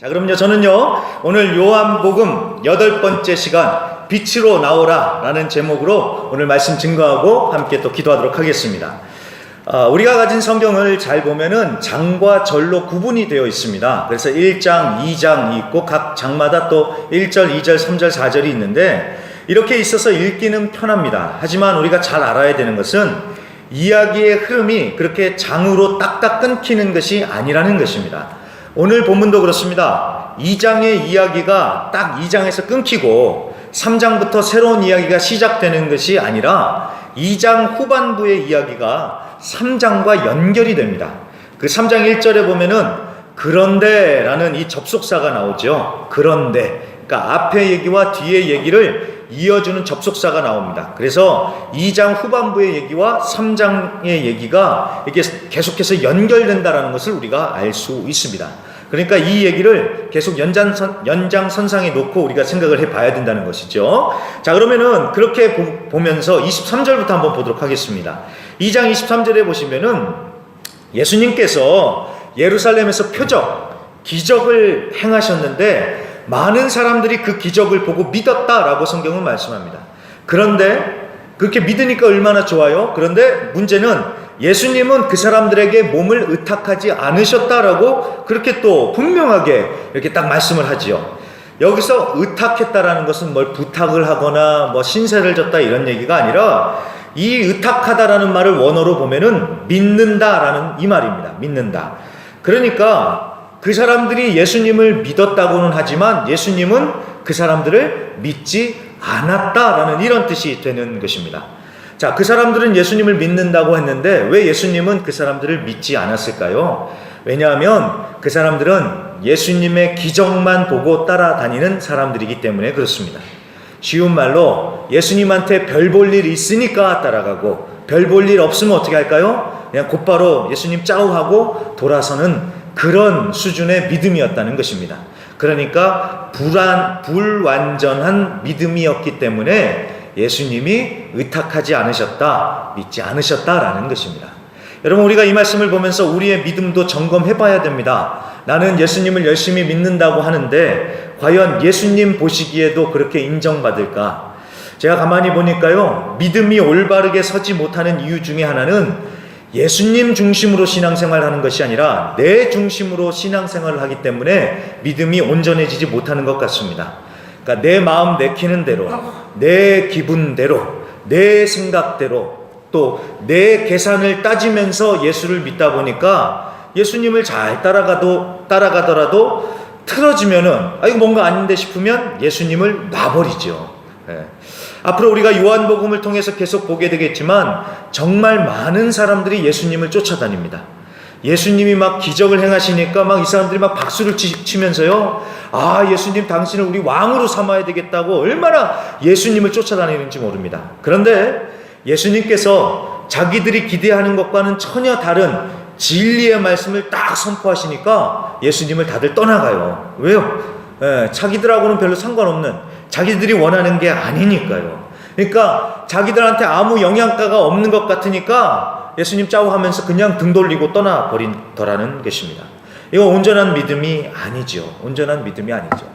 자, 그럼요, 저는요, 오늘 요한복음 8번째 시간, 빛으로 나오라 라는 제목으로 오늘 말씀 증거하고 함께 또 기도하도록 하겠습니다. 우리가 가진 성경을 잘 보면은 장과 절로 구분이 되어 있습니다. 그래서 1장, 2장이 있고 각 장마다 또 1절, 2절, 3절, 4절이 있는데 이렇게 있어서 읽기는 편합니다. 하지만 우리가 잘 알아야 되는 것은 이야기의 흐름이 그렇게 장으로 딱딱 끊기는 것이 아니라는 것입니다. 오늘 본문도 그렇습니다. 2장의 이야기가 딱 2장에서 끊기고 3장부터 새로운 이야기가 시작되는 것이 아니라 2장 후반부의 이야기가 3장과 연결이 됩니다. 그 3장 1절에 보면은 그런데 라는 이 접속사가 나오죠. 그런데, 그러니까 앞의 얘기와 뒤의 얘기를 이어주는 접속사가 나옵니다. 그래서 2장 후반부의 얘기와 3장의 얘기가 이게 계속해서 연결된다는 것을 우리가 알 수 있습니다. 그러니까 이 얘기를 계속 연장선상에 놓고 우리가 생각을 해봐야 된다는 것이죠. 자, 그러면은 그렇게 보면서 23절부터 한번 보도록 하겠습니다. 2장 23절에 보시면은 예수님께서 예루살렘에서 표적, 기적을 행하셨는데 많은 사람들이 그 기적을 보고 믿었다라고 성경은 말씀합니다. 그런데 그렇게 믿으니까 얼마나 좋아요? 그런데 문제는 예수님은 그 사람들에게 몸을 의탁하지 않으셨다라고 그렇게 또 분명하게 이렇게 딱 말씀을 하지요. 여기서 의탁했다라는 것은 뭘 부탁을 하거나 뭐 신세를 졌다 이런 얘기가 아니라 이 의탁하다라는 말을 원어로 보면은 믿는다라는 이 말입니다. 믿는다. 그러니까 그 사람들이 예수님을 믿었다고는 하지만 예수님은 그 사람들을 믿지 않았다라는 이런 뜻이 되는 것입니다. 자, 그 사람들은 예수님을 믿는다고 했는데 왜 예수님은 그 사람들을 믿지 않았을까요? 왜냐하면 그 사람들은 예수님의 기적만 보고 따라다니는 사람들이기 때문에 그렇습니다. 쉬운 말로 예수님한테 별 볼 일 있으니까 따라가고 별 볼 일 없으면 어떻게 할까요? 그냥 곧바로 예수님 짜오하고 돌아서는 그런 수준의 믿음이었다는 것입니다. 그러니까 불완전한 믿음이었기 때문에 예수님이 의탁하지 않으셨다, 믿지 않으셨다라는 것입니다. 여러분, 우리가 이 말씀을 보면서 우리의 믿음도 점검해 봐야 됩니다. 나는 예수님을 열심히 믿는다고 하는데 과연 예수님 보시기에도 그렇게 인정받을까? 제가 가만히 보니까요, 믿음이 올바르게 서지 못하는 이유 중에 하나는 예수님 중심으로 신앙생활을 하는 것이 아니라 내 중심으로 신앙생활을 하기 때문에 믿음이 온전해지지 못하는 것 같습니다. 그러니까 내 마음 내키는 대로, 내 기분대로, 내 생각대로, 또 내 계산을 따지면서 예수를 믿다 보니까 예수님을 잘 따라가더라도 틀어지면은 이거 뭔가 아닌데 싶으면 예수님을 놔버리죠. 앞으로 우리가 요한복음을 통해서 계속 보게 되겠지만 정말 많은 사람들이 예수님을 쫓아다닙니다. 예수님이 막 기적을 행하시니까 막 이 사람들이 막 박수를 치면서요, 예수님 당신을 우리 왕으로 삼아야 되겠다고 얼마나 예수님을 쫓아다니는지 모릅니다. 그런데 예수님께서 자기들이 기대하는 것과는 전혀 다른 진리의 말씀을 딱 선포하시니까 예수님을 다들 떠나가요. 왜요? 자기들하고는 별로 상관없는, 자기들이 원하는 게 아니니까요. 그러니까 자기들한테 아무 영향가가 없는 것 같으니까 예수님 짜고 하면서 그냥 등 돌리고 떠나버리더라는 것입니다. 이거 온전한 믿음이 아니죠. 온전한 믿음이 아니죠.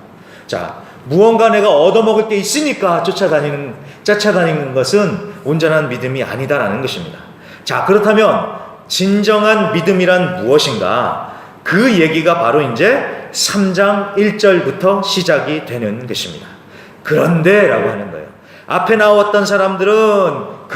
자, 무언가 내가 얻어먹을 게 있으니까 쫓아다니는 것은 온전한 믿음이 아니다라는 것입니다. 자, 그렇다면 진정한 믿음이란 무엇인가? 그 얘기가 바로 이제 3장 1절부터 시작이 되는 것입니다. 그런데 라고 하는 거예요. 앞에 나왔던 사람들은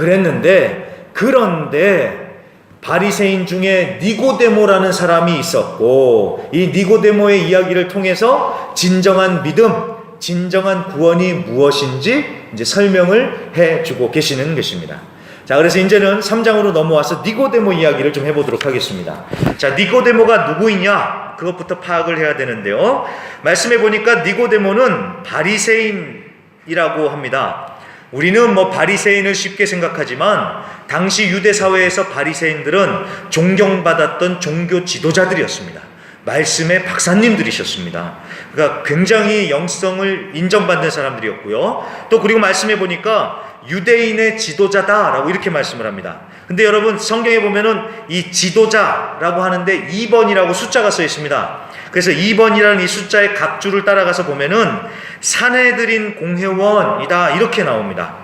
그런데 바리새인 중에 니고데모라는 사람이 있었고 이 니고데모의 이야기를 통해서 진정한 믿음, 진정한 구원이 무엇인지 이제 설명을 해주고 계시는 것입니다. 자, 그래서 이제는 3장으로 넘어와서 니고데모 이야기를 좀 해보도록 하겠습니다. 자, 니고데모가 누구이냐? 그것부터 파악을 해야 되는데요. 말씀해 보니까 니고데모는 바리새인이라고 합니다. 우리는 바리새인을 쉽게 생각하지만 당시 유대 사회에서 바리새인들은 존경받았던 종교 지도자들이었습니다. 말씀의 박사님들이셨습니다. 그러니까 굉장히 영성을 인정받는 사람들이었고요. 또 그리고 말씀해 보니까 유대인의 지도자다라고 이렇게 말씀을 합니다. 근데 여러분 성경에 보면은 이 지도자라고 하는데 2번이라고 숫자가 써 있습니다. 그래서 2번이라는 이 숫자의 각 줄을 따라가서 보면은 산헤드린 공회원이다 이렇게 나옵니다.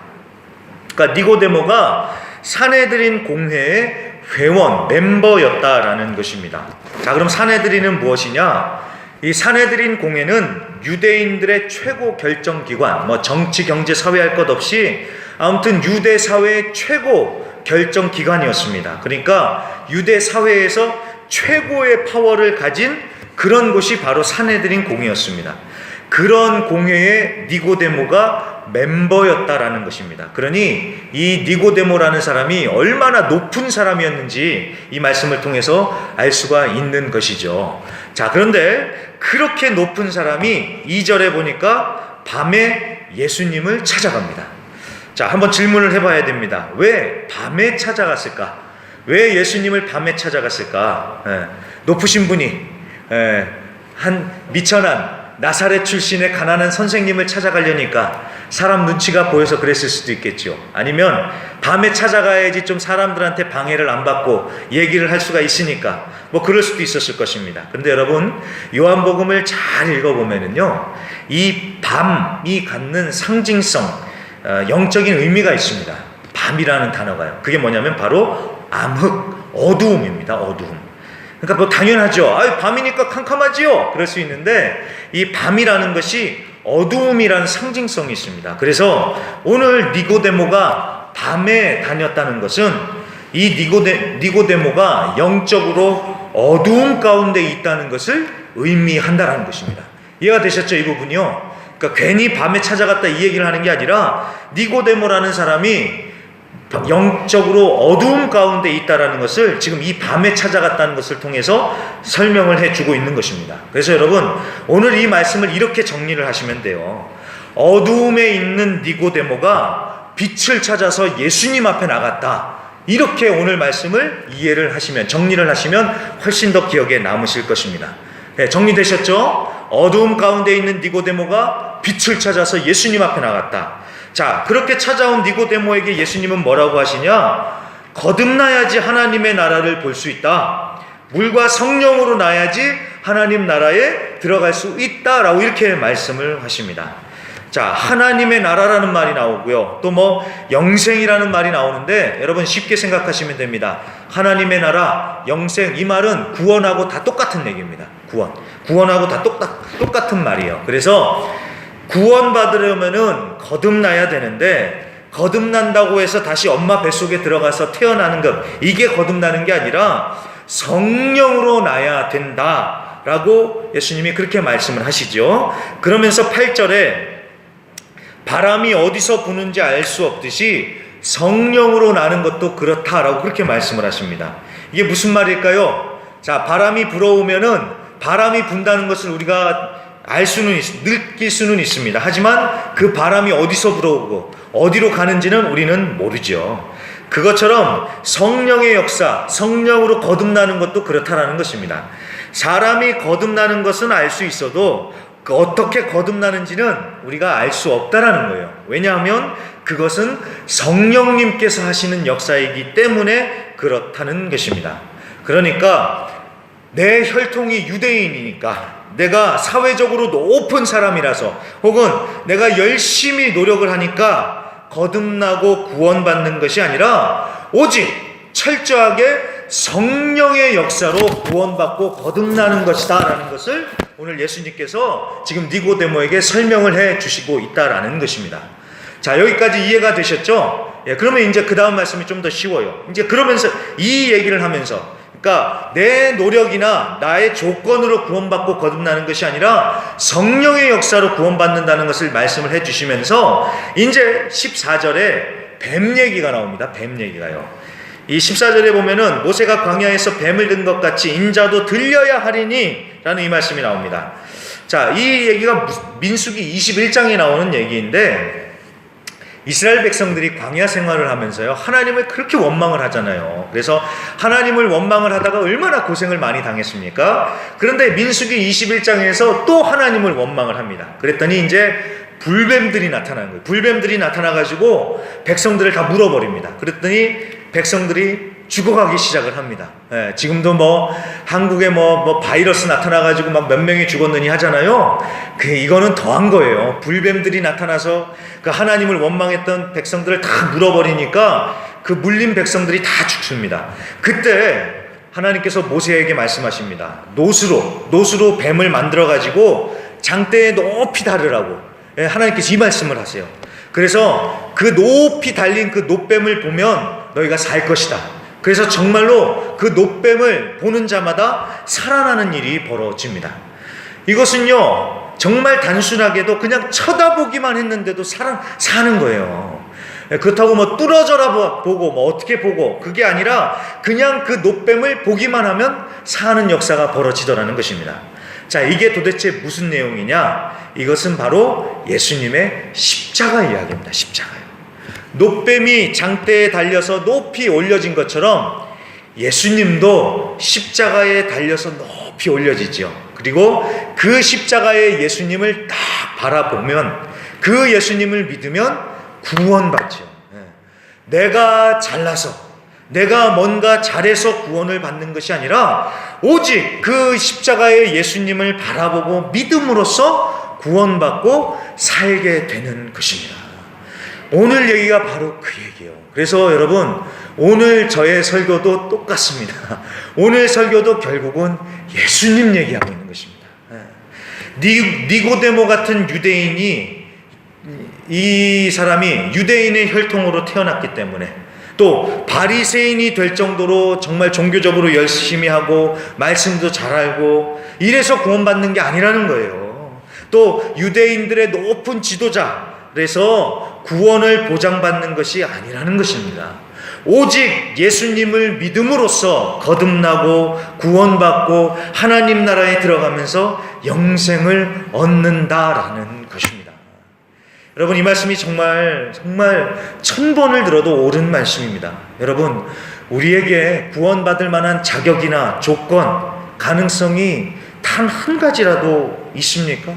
그러니까 니고데모가 산헤드린 공회의 회원, 멤버였다라는 것입니다. 자, 그럼 산헤드린은 무엇이냐? 이 산헤드린 공회는 유대인들의 최고 결정기관, 뭐 정치, 경제, 사회 할 것 없이 아무튼 유대 사회의 최고 결정기관이었습니다. 그러니까 유대 사회에서 최고의 파워를 가진 그런 곳이 바로 산헤드린 공회였습니다. 그런 공회에 니고데모가 멤버였다라는 것입니다. 그러니 이 니고데모라는 사람이 얼마나 높은 사람이었는지 이 말씀을 통해서 알 수가 있는 것이죠. 자, 그런데 그렇게 높은 사람이 2절에 보니까 밤에 예수님을 찾아갑니다. 자, 한번 질문을 해봐야 됩니다. 왜 밤에 찾아갔을까? 왜 예수님을 밤에 찾아갔을까? 높으신 분이 한 미천한 나사렛 출신의 가난한 선생님을 찾아가려니까 사람 눈치가 보여서 그랬을 수도 있겠죠. 아니면 밤에 찾아가야지 좀 사람들한테 방해를 안 받고 얘기를 할 수가 있으니까 뭐 그럴 수도 있었을 것입니다. 그런데 여러분, 요한복음을 잘 읽어보면은요, 이 밤이 갖는 상징성, 영적인 의미가 있습니다. 밤이라는 단어가요. 그게 뭐냐면 바로 암흑, 어두움입니다. 어두움. 그러니까 뭐 당연하죠. 밤이니까 캄캄하지요. 그럴 수 있는데 이 밤이라는 것이 어두움이라는 상징성이 있습니다. 그래서 오늘 니고데모가 밤에 다녔다는 것은 이 니고데모가 영적으로 어두움 가운데 있다는 것을 의미한다는 것입니다. 이해가 되셨죠? 이 부분이요. 그러니까 괜히 밤에 찾아갔다 이 얘기를 하는 게 아니라 니고데모라는 사람이 영적으로 어두움 가운데 있다라는 것을 지금 이 밤에 찾아갔다는 것을 통해서 설명을 해주고 있는 것입니다. 그래서 여러분, 오늘 이 말씀을 이렇게 정리를 하시면 돼요. 어두움에 있는 니고데모가 빛을 찾아서 예수님 앞에 나갔다. 이렇게 오늘 말씀을 이해를 하시면, 정리를 하시면 훨씬 더 기억에 남으실 것입니다. 네, 정리되셨죠? 어두움 가운데 있는 니고데모가 빛을 찾아서 예수님 앞에 나갔다. 자, 그렇게 찾아온 니고데모에게 예수님은 뭐라고 하시냐? 거듭나야지 하나님의 나라를 볼 수 있다. 물과 성령으로 나야지 하나님 나라에 들어갈 수 있다라고 이렇게 말씀을 하십니다. 자, 하나님의 나라라는 말이 나오고요. 또 뭐 영생이라는 말이 나오는데 여러분 쉽게 생각하시면 됩니다. 하나님의 나라, 영생, 이 말은 구원하고 다 똑같은 얘기입니다. 구원하고 다 똑같은 말이에요. 그래서 구원받으려면은 거듭나야 되는데 거듭난다고 해서 다시 엄마 뱃속에 들어가서 태어나는 것, 이게 거듭나는 게 아니라 성령으로 나야 된다라고 예수님이 그렇게 말씀을 하시죠. 그러면서 8절에 바람이 어디서 부는지 알 수 없듯이 성령으로 나는 것도 그렇다라고 그렇게 말씀을 하십니다. 이게 무슨 말일까요? 자, 바람이 불어오면은 바람이 분다는 것을 우리가 느낄 수는 있습니다. 하지만 그 바람이 어디서 불어오고 어디로 가는지는 우리는 모르죠. 그것처럼 성령의 역사, 성령으로 거듭나는 것도 그렇다라는 것입니다. 사람이 거듭나는 것은 알 수 있어도 어떻게 거듭나는지는 우리가 알 수 없다라는 거예요. 왜냐하면 그것은 성령님께서 하시는 역사이기 때문에 그렇다는 것입니다. 그러니까 내 혈통이 유대인이니까, 내가 사회적으로 높은 사람이라서, 혹은 내가 열심히 노력을 하니까 거듭나고 구원받는 것이 아니라 오직 철저하게 성령의 역사로 구원받고 거듭나는 것이다 라는 것을 오늘 예수님께서 지금 니고데모에게 설명을 해 주시고 있다라는 것입니다. 자, 여기까지 이해가 되셨죠? 예, 그러면 이제 그 다음 말씀이 좀 더 쉬워요. 이제 그러면서 이 얘기를 하면서, 그러니까 내 노력이나 나의 조건으로 구원받고 거듭나는 것이 아니라 성령의 역사로 구원받는다는 것을 말씀을 해주시면서 이제 14절에 뱀 얘기가 나옵니다. 뱀 얘기가요. 이 14절에 보면은 모세가 광야에서 뱀을 든 것 같이 인자도 들려야 하리니 라는 이 말씀이 나옵니다. 자, 이 얘기가 민수기 21장에 나오는 얘기인데, 이스라엘 백성들이 광야 생활을 하면서요, 하나님을 그렇게 원망을 하잖아요. 그래서 하나님을 원망을 하다가 얼마나 고생을 많이 당했습니까? 그런데 민수기 21장에서 또 하나님을 원망을 합니다. 그랬더니 이제 불뱀들이 나타나는 거예요. 불뱀들이 나타나가지고 백성들을 다 물어버립니다. 그랬더니 백성들이 죽어가기 시작을 합니다. 지금도 뭐 한국에 뭐 바이러스 나타나가지고 막 몇 명이 죽었느니 하잖아요. 이거는 더한 거예요. 불뱀들이 나타나서 그 하나님을 원망했던 백성들을 다 물어버리니까 그 물린 백성들이 다 죽습니다. 그때 하나님께서 모세에게 말씀하십니다. 노수로 뱀을 만들어가지고 장대에 높이 달으라고 하나님께서 이 말씀을 하세요. 그래서 그 높이 달린 그 놋뱀을 보면 너희가 살 것이다. 그래서 정말로 그 놋뱀을 보는 자마다 살아나는 일이 벌어집니다. 이것은요, 정말 단순하게도 그냥 쳐다보기만 했는데도 사는 거예요. 그렇다고 뭐 뚫어져라 보고 뭐 어떻게 보고 그게 아니라 그냥 그 놋뱀을 보기만 하면 사는 역사가 벌어지더라는 것입니다. 자, 이게 도대체 무슨 내용이냐? 이것은 바로 예수님의 십자가 이야기입니다. 십자가요. 놋뱀이 장대에 달려서 높이 올려진 것처럼 예수님도 십자가에 달려서 높이 올려지죠. 그리고 그 십자가의 예수님을 딱 바라보면, 그 예수님을 믿으면 구원받죠. 내가 잘나서, 내가 뭔가 잘해서 구원을 받는 것이 아니라 오직 그 십자가의 예수님을 바라보고 믿음으로써 구원받고 살게 되는 것입니다. 오늘 얘기가 바로 그 얘기예요. 그래서 여러분, 오늘 저의 설교도 똑같습니다. 오늘 설교도 결국은 예수님 얘기하고 있는 것입니다. 니고데모 같은 유대인이, 이 사람이 유대인의 혈통으로 태어났기 때문에, 또 바리새인이 될 정도로 정말 종교적으로 열심히 하고 말씀도 잘 알고 이래서 구원받는 게 아니라는 거예요. 또 유대인들의 높은 지도자, 그래서 구원을 보장받는 것이 아니라는 것입니다. 오직 예수님을 믿음으로써 거듭나고 구원받고 하나님 나라에 들어가면서 영생을 얻는다라는 것입니다. 여러분, 이 말씀이 정말 1000번을 들어도 옳은 말씀입니다. 여러분, 우리에게 구원받을 만한 자격이나 조건, 가능성이 단 한 가지라도 있습니까?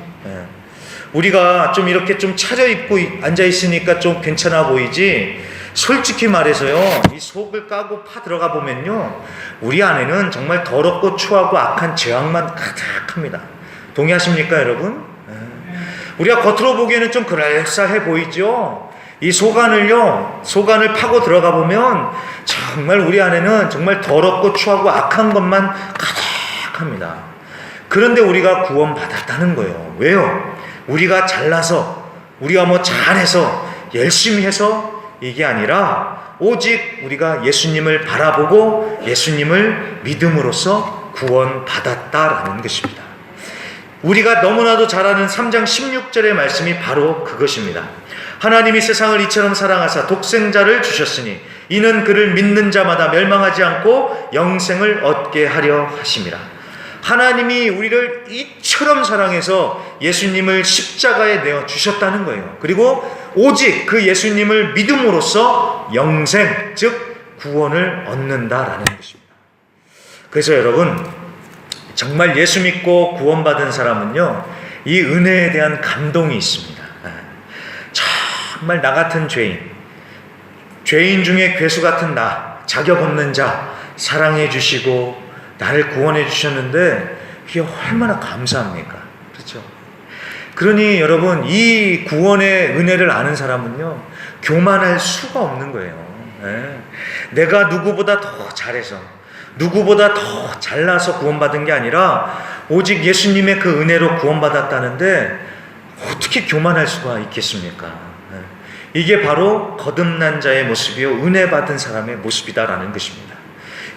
우리가 좀 이렇게 좀 차려입고 앉아있으니까 좀 괜찮아 보이지, 솔직히 말해서요, 이 속을 까고 파 들어가 보면요, 우리 안에는 정말 더럽고 추하고 악한 죄악만 가득합니다. 동의하십니까, 여러분? 우리가 겉으로 보기에는 좀 그럴싸해 보이죠? 이 속안을 파고 들어가 보면 정말 우리 안에는 정말 더럽고 추하고 악한 것만 가득합니다. 그런데 우리가 구원받았다는 거예요. 왜요? 우리가 잘나서, 우리가 뭐 잘해서, 열심히 해서 이게 아니라 오직 우리가 예수님을 바라보고 예수님을 믿음으로써 구원받았다라는 것입니다. 우리가 너무나도 잘 아는 3장 16절의 말씀이 바로 그것입니다. 하나님이 세상을 이처럼 사랑하사 독생자를 주셨으니 이는 그를 믿는 자마다 멸망하지 않고 영생을 얻게 하려 하심이라. 하나님이 우리를 이처럼 사랑해서 예수님을 십자가에 내어 주셨다는 거예요. 그리고 오직 그 예수님을 믿음으로써 영생, 즉 구원을 얻는다라는 것입니다. 그래서 여러분, 정말 예수 믿고 구원받은 사람은요, 이 은혜에 대한 감동이 있습니다. 정말 나 같은 죄인 중에 괴수 같은 나, 자격 없는 자 사랑해 주시고 나를 구원해 주셨는데 이게 얼마나 감사합니까? 그렇죠? 그러니 여러분, 이 구원의 은혜를 아는 사람은요, 교만할 수가 없는 거예요. 내가 누구보다 더 잘해서, 누구보다 더 잘나서 구원받은 게 아니라 오직 예수님의 그 은혜로 구원받았다는데 어떻게 교만할 수가 있겠습니까? 이게 바로 거듭난 자의 모습이요, 은혜 받은 사람의 모습이다라는 것입니다.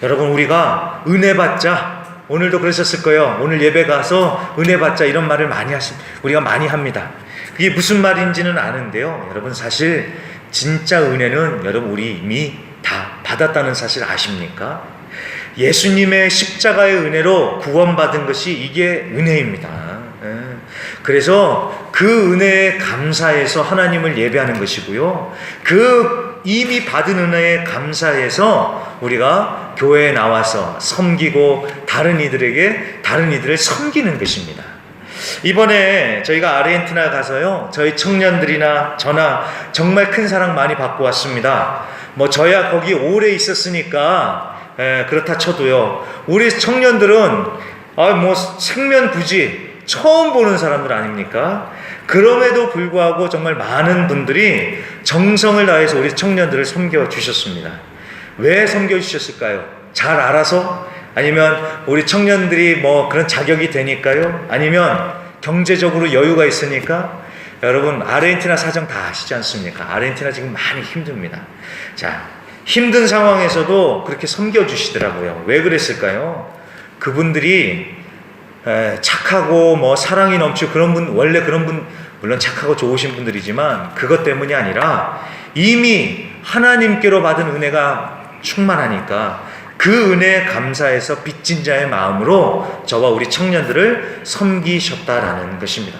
여러분, 우리가 은혜 받자, 오늘도 그러셨을 거예요. 오늘 예배 가서 은혜 받자, 이런 말을 우리가 많이 합니다. 그게 무슨 말인지는 아는데요, 여러분, 사실 진짜 은혜는 여러분 우리 이미 다 받았다는 사실 아십니까? 예수님의 십자가의 은혜로 구원받은 것이 이게 은혜입니다. 그래서 그 은혜에 감사해서 하나님을 예배하는 것이고요, 그 이미 받은 은혜에 감사해서 우리가 교회에 나와서 섬기고 다른 이들을 섬기는 것입니다. 이번에 저희가 아르헨티나 가서요, 저희 청년들이나 저나 정말 큰 사랑 많이 받고 왔습니다. 뭐 저야 거기 오래 있었으니까 그렇다 쳐도요, 우리 청년들은 뭐 생면부지 처음 보는 사람들 아닙니까? 그럼에도 불구하고 정말 많은 분들이 정성을 다해서 우리 청년들을 섬겨주셨습니다. 왜 섬겨주셨을까요? 잘 알아서? 아니면 우리 청년들이 뭐 그런 자격이 되니까요? 아니면 경제적으로 여유가 있으니까? 여러분, 아르헨티나 사정 다 아시지 않습니까? 아르헨티나 지금 많이 힘듭니다. 자, 힘든 상황에서도 그렇게 섬겨주시더라고요. 왜 그랬을까요? 그분들이 착하고 뭐 사랑이 넘치고 그런 분, 원래 그런 분, 물론 착하고 좋으신 분들이지만 그것 때문이 아니라 이미 하나님께로 받은 은혜가 충만하니까 그 은혜에 감사해서 빚진 자의 마음으로 저와 우리 청년들을 섬기셨다라는 것입니다.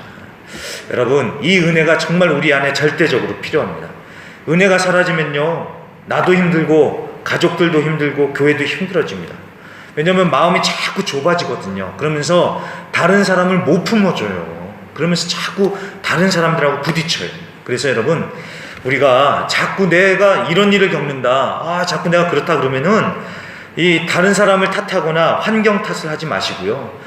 여러분, 이 은혜가 정말 우리 안에 절대적으로 필요합니다. 은혜가 사라지면요, 나도 힘들고 가족들도 힘들고 교회도 힘들어집니다. 왜냐하면 마음이 자꾸 좁아지거든요. 그러면서 다른 사람을 못 품어줘요. 그러면서 자꾸 다른 사람들하고 부딪혀요. 그래서 여러분, 우리가 자꾸 내가 이런 일을 겪는다, 자꾸 내가 그렇다 그러면은 이 다른 사람을 탓하거나 환경 탓을 하지 마시고요,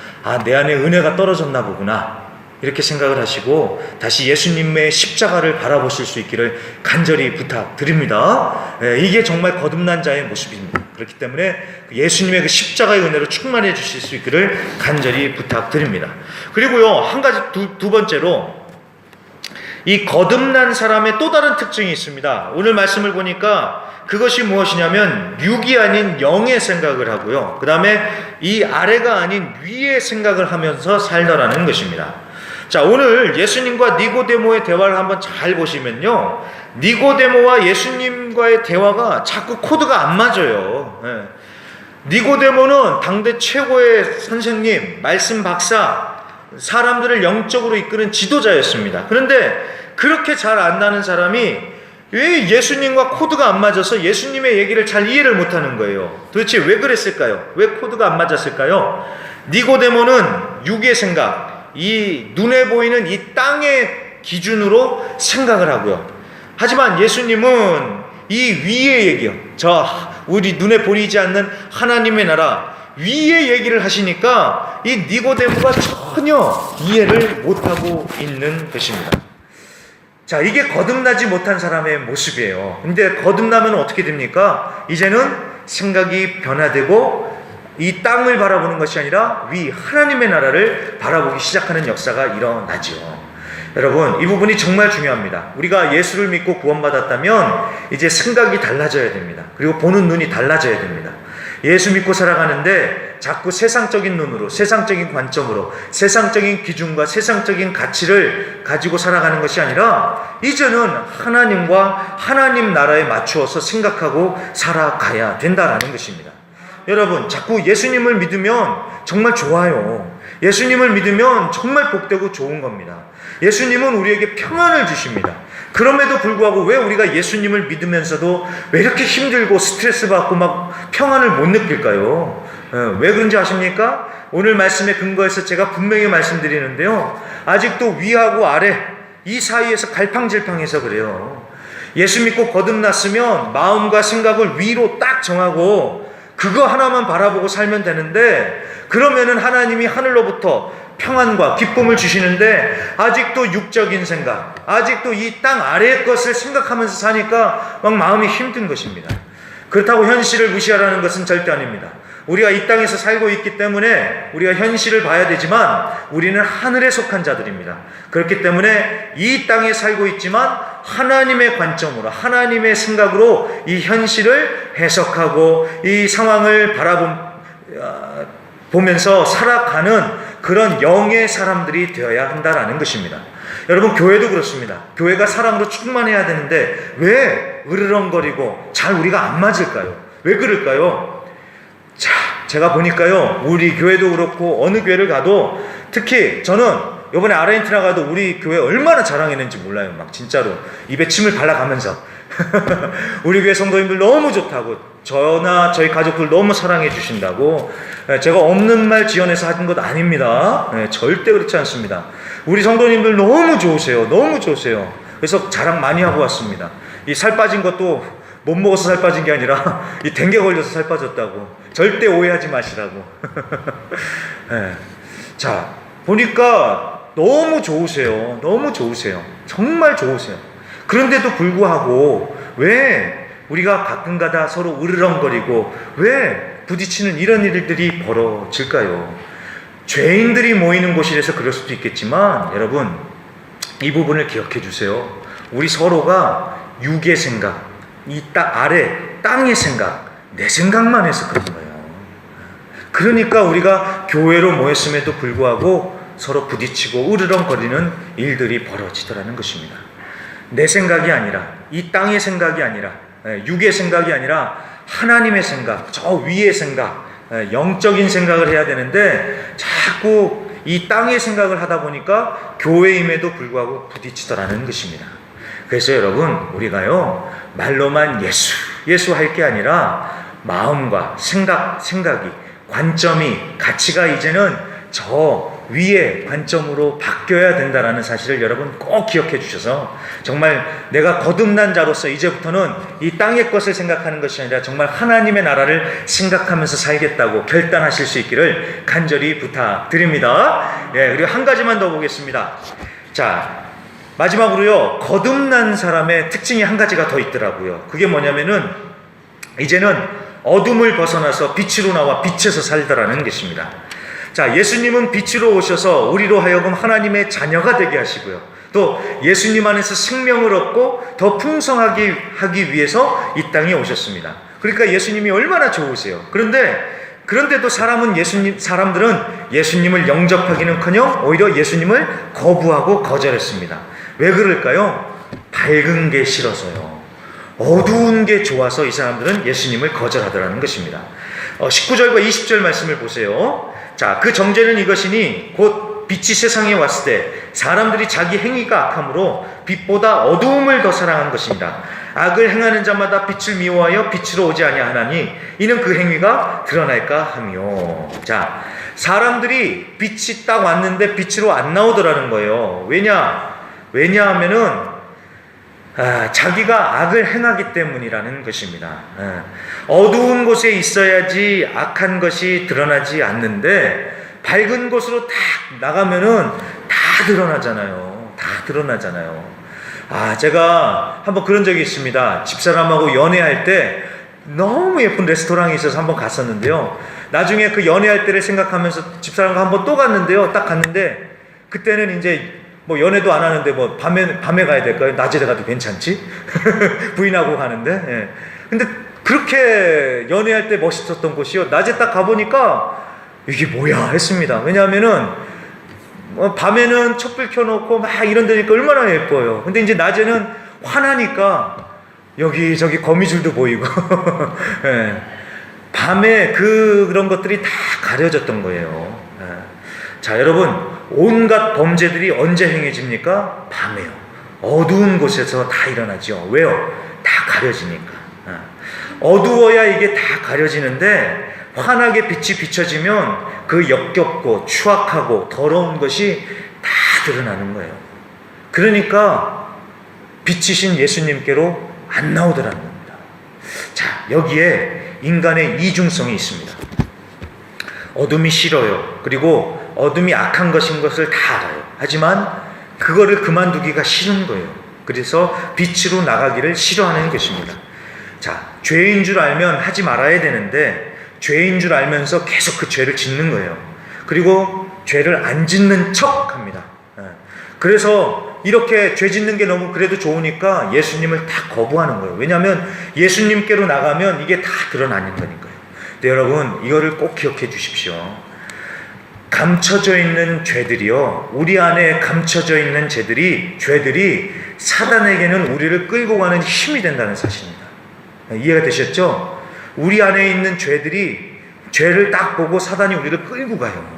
내 안에 은혜가 떨어졌나 보구나, 이렇게 생각을 하시고 다시 예수님의 십자가를 바라보실 수 있기를 간절히 부탁드립니다. 이게 정말 거듭난 자의 모습입니다. 그렇기 때문에 예수님의 그 십자가의 은혜로 충만해 주실 수 있기를 간절히 부탁드립니다. 그리고요, 한 가지 두 번째로 이 거듭난 사람의 또 다른 특징이 있습니다. 오늘 말씀을 보니까 그것이 무엇이냐면 육이 아닌 영의 생각을 하고요, 그 다음에 이 아래가 아닌 위의 생각을 하면서 살더라는 것입니다. 자, 오늘 예수님과 니고데모의 대화를 한번 잘 보시면요, 니고데모와 예수님과의 대화가 자꾸 코드가 안 맞아요. 니고데모는 당대 최고의 선생님, 말씀 박사, 사람들을 영적으로 이끄는 지도자였습니다. 그런데 그렇게 잘 안다는 사람이 왜 예수님과 코드가 안 맞아서 예수님의 얘기를 잘 이해를 못하는 거예요. 도대체 왜 그랬을까요? 왜 코드가 안 맞았을까요? 니고데모는 육의 생각, 이 눈에 보이는 이 땅의 기준으로 생각을 하고요. 하지만 예수님은 이 위의 얘기요, 우리 눈에 보이지 않는 하나님의 나라 위의 얘기를 하시니까 이 니고데모가 전혀 이해를 못하고 있는 것입니다. 자, 이게 거듭나지 못한 사람의 모습이에요. 근데 거듭나면 어떻게 됩니까? 이제는 생각이 변화되고 이 땅을 바라보는 것이 아니라 위 하나님의 나라를 바라보기 시작하는 역사가 일어나지요. 여러분, 이 부분이 정말 중요합니다. 우리가 예수를 믿고 구원받았다면 이제 생각이 달라져야 됩니다. 그리고 보는 눈이 달라져야 됩니다. 예수 믿고 살아가는데 자꾸 세상적인 눈으로, 세상적인 관점으로, 세상적인 기준과 세상적인 가치를 가지고 살아가는 것이 아니라 이제는 하나님과 하나님 나라에 맞추어서 생각하고 살아가야 된다라는 것입니다. 여러분, 자꾸 예수님을 믿으면 정말 좋아요. 예수님을 믿으면 정말 복되고 좋은 겁니다. 예수님은 우리에게 평안을 주십니다. 그럼에도 불구하고 왜 우리가 예수님을 믿으면서도 왜 이렇게 힘들고 스트레스 받고 막 평안을 못 느낄까요? 왜 그런지 아십니까? 오늘 말씀에 근거해서 제가 분명히 말씀드리는데요, 아직도 위하고 아래 이 사이에서 갈팡질팡해서 그래요. 예수 믿고 거듭났으면 마음과 생각을 위로 딱 정하고 그거 하나만 바라보고 살면 되는데, 그러면은 하나님이 하늘로부터 평안과 기쁨을 주시는데 아직도 육적인 생각, 아직도 이 땅 아래의 것을 생각하면서 사니까 막 마음이 힘든 것입니다. 그렇다고 현실을 무시하라는 것은 절대 아닙니다. 우리가 이 땅에서 살고 있기 때문에 우리가 현실을 봐야 되지만 우리는 하늘에 속한 자들입니다. 그렇기 때문에 이 땅에 살고 있지만 하나님의 관점으로, 하나님의 생각으로 이 현실을 해석하고 이 상황을 보면서 살아가는 그런 영의 사람들이 되어야 한다라는 것입니다. 여러분, 교회도 그렇습니다. 교회가 사랑으로 충만해야 되는데 왜 으르렁거리고 잘 우리가 안 맞을까요? 왜 그럴까요? 자, 제가 보니까요, 우리 교회도 그렇고 어느 교회를 가도, 특히 저는 이번에 아르헨티나 가도 우리 교회 얼마나 자랑했는지 몰라요. 막 진짜로 입에 침을 발라가면서 우리 교회 성도님들 너무 좋다고, 저나 저희 가족들 너무 사랑해 주신다고. 제가 없는 말 지어내서 하는 것 아닙니다. 절대 그렇지 않습니다. 우리 성도님들 너무 좋으세요. 너무 좋으세요. 그래서 자랑 많이 하고 왔습니다. 이 살 빠진 것도 못 먹어서 살 빠진 게 아니라 이 댕겨 걸려서 살 빠졌다고. 절대 오해하지 마시라고. 자, 보니까 너무 좋으세요. 너무 좋으세요. 정말 좋으세요. 그런데도 불구하고 왜 우리가 가끔가다 서로 으르렁거리고 왜 부딪히는 이런 일들이 벌어질까요? 죄인들이 모이는 곳이라서 그럴 수도 있겠지만 여러분, 이 부분을 기억해 주세요. 우리 서로가 육의 생각, 이 아래 땅의 생각, 내 생각만 해서 그런 거예요. 그러니까 우리가 교회로 모였음에도 불구하고 서로 부딪히고 으르렁거리는 일들이 벌어지더라는 것입니다. 내 생각이 아니라, 이 땅의 생각이 아니라, 육의 생각이 아니라 하나님의 생각, 저 위의 생각, 영적인 생각을 해야 되는데 자꾸 이 땅의 생각을 하다 보니까 교회임에도 불구하고 부딪히더라는 것입니다. 그래서 여러분, 우리가요 말로만 예수 할 게 아니라 마음과 생각이, 관점이, 가치가 이제는 저 위의 관점으로 바뀌어야 된다는 사실을 여러분 꼭 기억해 주셔서 정말 내가 거듭난 자로서 이제부터는 이 땅의 것을 생각하는 것이 아니라 정말 하나님의 나라를 생각하면서 살겠다고 결단하실 수 있기를 간절히 부탁드립니다. 그리고 한 가지만 더 보겠습니다. 자, 마지막으로요, 거듭난 사람의 특징이 한 가지가 더 있더라고요. 그게 뭐냐면은 이제는 어둠을 벗어나서 빛으로 나와 빛에서 살더라는 것입니다. 자, 예수님은 빛으로 오셔서 우리로 하여금 하나님의 자녀가 되게 하시고요. 또 예수님 안에서 생명을 얻고 더 풍성하게 하기 위해서 이 땅에 오셨습니다. 그러니까 예수님이 얼마나 좋으세요. 그런데도 사람들은 예수님을 영접하기는커녕 오히려 예수님을 거부하고 거절했습니다. 왜 그럴까요? 밝은 게 싫어서요. 어두운 게 좋아서 이 사람들은 예수님을 거절하더라는 것입니다. 19절과 20절 말씀을 보세요. 자, 그 정죄는 이것이니 곧 빛이 세상에 왔을 때 사람들이 자기 행위가 악함으로 빛보다 어두움을 더 사랑한 것입니다. 악을 행하는 자마다 빛을 미워하여 빛으로 오지 아니하나니 이는 그 행위가 드러날까 하며. 자, 사람들이 빛이 딱 왔는데 빛으로 안 나오더라는 거예요. 왜냐하면은 자기가 악을 행하기 때문이라는 것입니다. 어두운 곳에 있어야지 악한 것이 드러나지 않는데 밝은 곳으로 딱 나가면은 다 드러나잖아요. 제가 한번 그런 적이 있습니다. 집사람하고 연애할 때 너무 예쁜 레스토랑이 있어서 한번 갔었는데요. 나중에 그 연애할 때를 생각하면서 집사람과 한번 또 갔는데요. 딱 갔는데 그때는 이제 뭐 연애도 안 하는데 뭐 밤에 가야 될까요? 낮에 가도 괜찮지? 부인하고 가는데. 근데 그렇게 연애할 때 멋있었던 곳이요. 낮에 딱 가보니까 이게 뭐야 했습니다. 왜냐하면은 밤에는 촛불 켜놓고 막 이런 데니까 얼마나 예뻐요. 근데 이제 낮에는 환하니까 여기저기 거미줄도 보이고 밤에 그런 것들이 다 가려졌던 거예요. 자, 여러분, 온갖 범죄들이 언제 행해집니까? 밤에요. 어두운 곳에서 다 일어나죠. 왜요? 다 가려지니까. 어두워야 이게 다 가려지는데 환하게 빛이 비춰지면 그 역겹고 추악하고 더러운 것이 다 드러나는 거예요. 그러니까 빛이신 예수님께로 안 나오더라는 겁니다. 자, 여기에 인간의 이중성이 있습니다. 어둠이 싫어요. 그리고 어둠이 악한 것인 것을 다 알아요. 하지만 그거를 그만두기가 싫은 거예요. 그래서 빛으로 나가기를 싫어하는 것입니다. 자, 죄인 줄 알면 하지 말아야 되는데 죄인 줄 알면서 계속 그 죄를 짓는 거예요. 그리고 죄를 안 짓는 척 합니다. 그래서 이렇게 죄 짓는 게 너무 그래도 좋으니까 예수님을 다 거부하는 거예요. 왜냐하면 예수님께로 나가면 이게 다 드러나는 거니까요. 근데 여러분, 이거를 꼭 기억해 주십시오. 감춰져 있는 죄들이요, 우리 안에 감춰져 있는 죄들이 사단에게는 우리를 끌고 가는 힘이 된다는 사실입니다. 이해가 되셨죠? 우리 안에 있는 죄를 딱 보고 사단이 우리를 끌고 가요.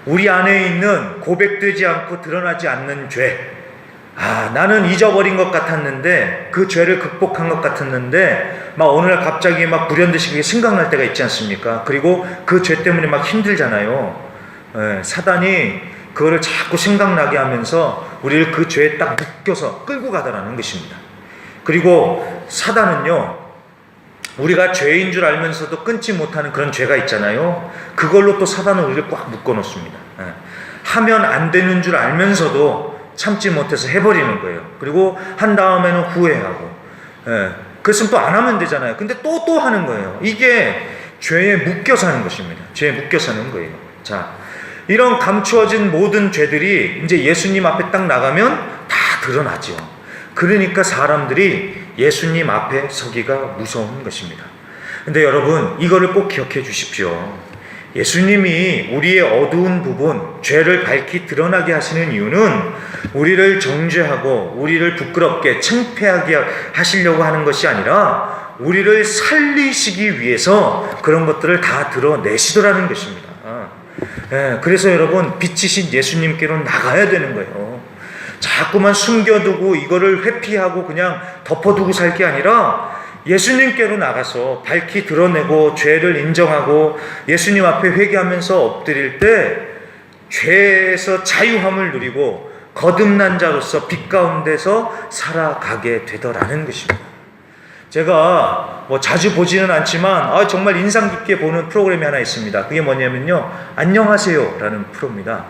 우리 안에 있는 고백되지 않고 드러나지 않는 죄, 나는 잊어버린 것 같았는데, 그 죄를 극복한 것 같았는데, 막 어느 날 갑자기 막 불현듯이 그게 생각날 때가 있지 않습니까? 그리고 그 죄 때문에 막 힘들잖아요. 사단이 그거를 자꾸 생각나게 하면서 우리를 그 죄에 딱 묶여서 끌고 가더라는 것입니다. 그리고 사단은요, 우리가 죄인 줄 알면서도 끊지 못하는 그런 죄가 있잖아요. 그걸로 또 사단은 우리를 꽉 묶어 놓습니다. 하면 안 되는 줄 알면서도 참지 못해서 해버리는 거예요. 그리고 한 다음에는 후회하고, 그랬으면 또 안 하면 되잖아요. 근데 또 하는 거예요. 이게 죄에 묶여 사는 것입니다. 죄에 묶여 사는 거예요. 자, 이런 감추어진 모든 죄들이 이제 예수님 앞에 딱 나가면 다 드러나죠. 그러니까 사람들이 예수님 앞에 서기가 무서운 것입니다. 근데 여러분, 이거를 꼭 기억해 주십시오. 예수님이 우리의 어두운 부분, 죄를 밝히 드러나게 하시는 이유는 우리를 정죄하고 우리를 부끄럽게 창피하게 하시려고 하는 것이 아니라 우리를 살리시기 위해서 그런 것들을 다 드러내시더라는 것입니다. 그래서 여러분, 빛이신 예수님께로 나가야 되는 거예요. 자꾸만 숨겨두고 이거를 회피하고 그냥 덮어두고 살 게 아니라 예수님께로 나가서 밝히 드러내고 죄를 인정하고 예수님 앞에 회개하면서 엎드릴 때 죄에서 자유함을 누리고 거듭난 자로서 빛 가운데서 살아가게 되더라는 것입니다. 제가 자주 보지는 않지만 정말 인상 깊게 보는 프로그램이 하나 있습니다. 그게 뭐냐면요, 안녕하세요 라는 프로입니다.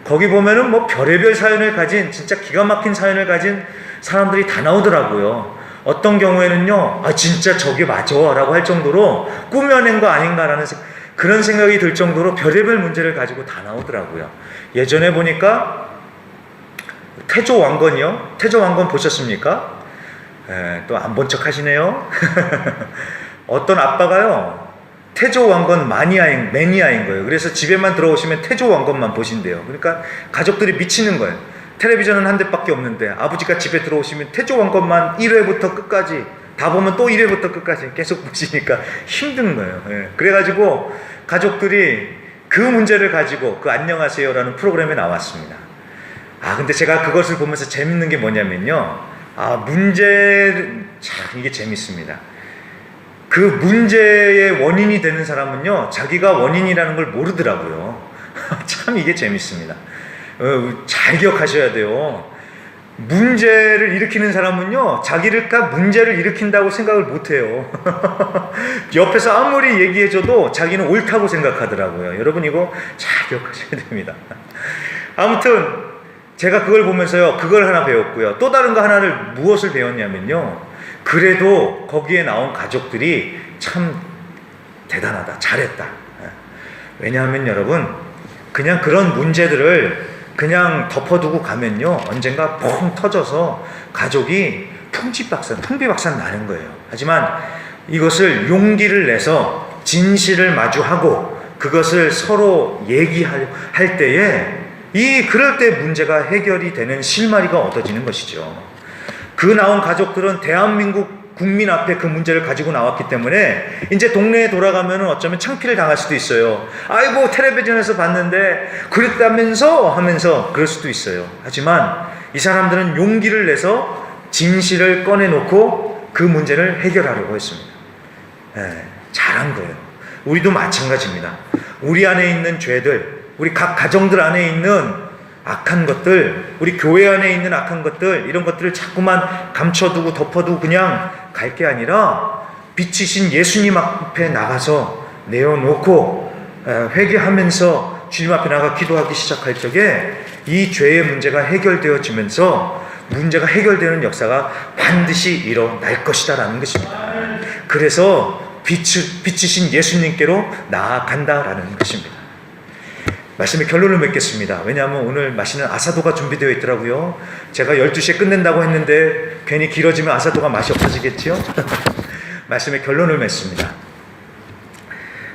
거기 보면은 별의별 사연을 가진, 진짜 기가 막힌 사연을 가진 사람들이 다 나오더라고요. 어떤 경우에는요, 진짜 저게 맞아 라고 할 정도로 꾸며낸 거 아닌가라는 그런 생각이 들 정도로 별의별 문제를 가지고 다 나오더라고요. 예전에 보니까 태조 왕건이요. 태조 왕건 보셨습니까? 또 안 본 척 하시네요. 어떤 아빠가요, 태조 왕건 매니아인 거예요. 그래서 집에만 들어오시면 태조 왕건만 보신대요. 그러니까 가족들이 미치는 거예요. 텔레비전은 한 대밖에 없는데 아버지가 집에 들어오시면 태조 왕건만 1회부터 끝까지 다 보면 또 1회부터 끝까지 계속 보시니까 힘든 거예요. 그래가지고 가족들이 그 문제를 가지고 그 안녕하세요라는 프로그램에 나왔습니다. 근데 제가 그것을 보면서 재밌는 게 뭐냐면요, 이게 재밌습니다. 그 문제의 원인이 되는 사람은요, 자기가 원인이라는 걸 모르더라고요. 참 이게 재밌습니다. 잘 기억하셔야 돼요. 문제를 일으키는 사람은요, 자기가 문제를 일으킨다고 생각을 못해요. 옆에서 아무리 얘기해줘도 자기는 옳다고 생각하더라고요. 여러분, 이거 잘 기억하셔야 됩니다. 아무튼 제가 그걸 보면서요, 그걸 하나 배웠고요. 또 다른 거 하나를 무엇을 배웠냐면요, 그래도 거기에 나온 가족들이 참 대단하다, 잘했다. 왜냐하면 여러분, 그냥 그런 문제들을 그냥 덮어두고 가면요, 언젠가 펑 터져서 가족이 풍비박산 나는 거예요. 하지만 이것을 용기를 내서 진실을 마주하고 그것을 서로 얘기할 때에 그럴 때 문제가 해결이 되는 실마리가 얻어지는 것이죠. 그 나온 가족들은 대한민국 국민 앞에 그 문제를 가지고 나왔기 때문에 이제 동네에 돌아가면 어쩌면 창피를 당할 수도 있어요. 아이고, 텔레비전에서 봤는데 그랬다면서 하면서 그럴 수도 있어요. 하지만 이 사람들은 용기를 내서 진실을 꺼내놓고 그 문제를 해결하려고 했습니다. 잘한 거예요. 우리도 마찬가지입니다. 우리 안에 있는 죄들, 우리 각 가정들 안에 있는 악한 것들, 우리 교회 안에 있는 악한 것들, 이런 것들을 자꾸만 감춰두고 덮어두고 그냥 갈 게 아니라 빛이신 예수님 앞에 나가서 내어놓고 회개하면서 주님 앞에 나가 기도하기 시작할 적에 이 죄의 문제가 해결되어지면서 문제가 해결되는 역사가 반드시 일어날 것이다라는 것입니다. 그래서 빛이신 예수님께로 나아간다라는 것입니다. 말씀의 결론을 맺겠습니다. 왜냐하면 오늘 맛있는 아사도가 준비되어 있더라고요. 제가 12시에 끝낸다고 했는데 괜히 길어지면 아사도가 맛이 없어지겠지요? 말씀의 결론을 맺습니다.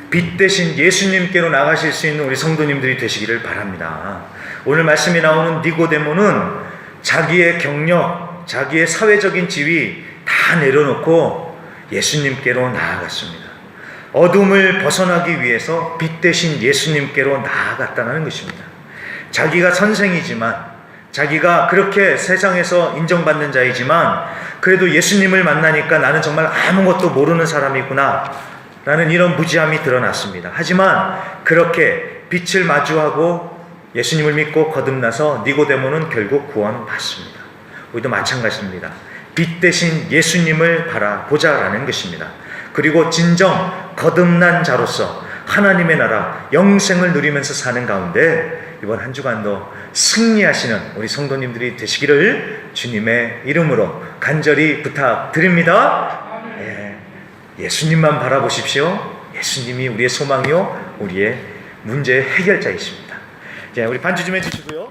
빛 대신 예수님께로 나가실 수 있는 우리 성도님들이 되시기를 바랍니다. 오늘 말씀이 나오는 니고데모는 자기의 경력, 자기의 사회적인 지위 다 내려놓고 예수님께로 나아갔습니다. 어둠을 벗어나기 위해서 빛 대신 예수님께로 나아갔다는 것입니다. 자기가 선생이지만 자기가 그렇게 세상에서 인정받는 자이지만 그래도 예수님을 만나니까 나는 정말 아무것도 모르는 사람이구나 라는 이런 무지함이 드러났습니다. 하지만 그렇게 빛을 마주하고 예수님을 믿고 거듭나서 니고데모는 결국 구원받습니다. 우리도 마찬가지입니다. 빛 대신 예수님을 바라보자라는 것입니다. 그리고 진정 거듭난 자로서 하나님의 나라 영생을 누리면서 사는 가운데 이번 한 주간도 승리하시는 우리 성도님들이 되시기를 주님의 이름으로 간절히 부탁드립니다. 예수님만 바라보십시오. 예수님이 우리의 소망이요 우리의 문제의 해결자이십니다. 자, 우리 반주 좀 해주시고요.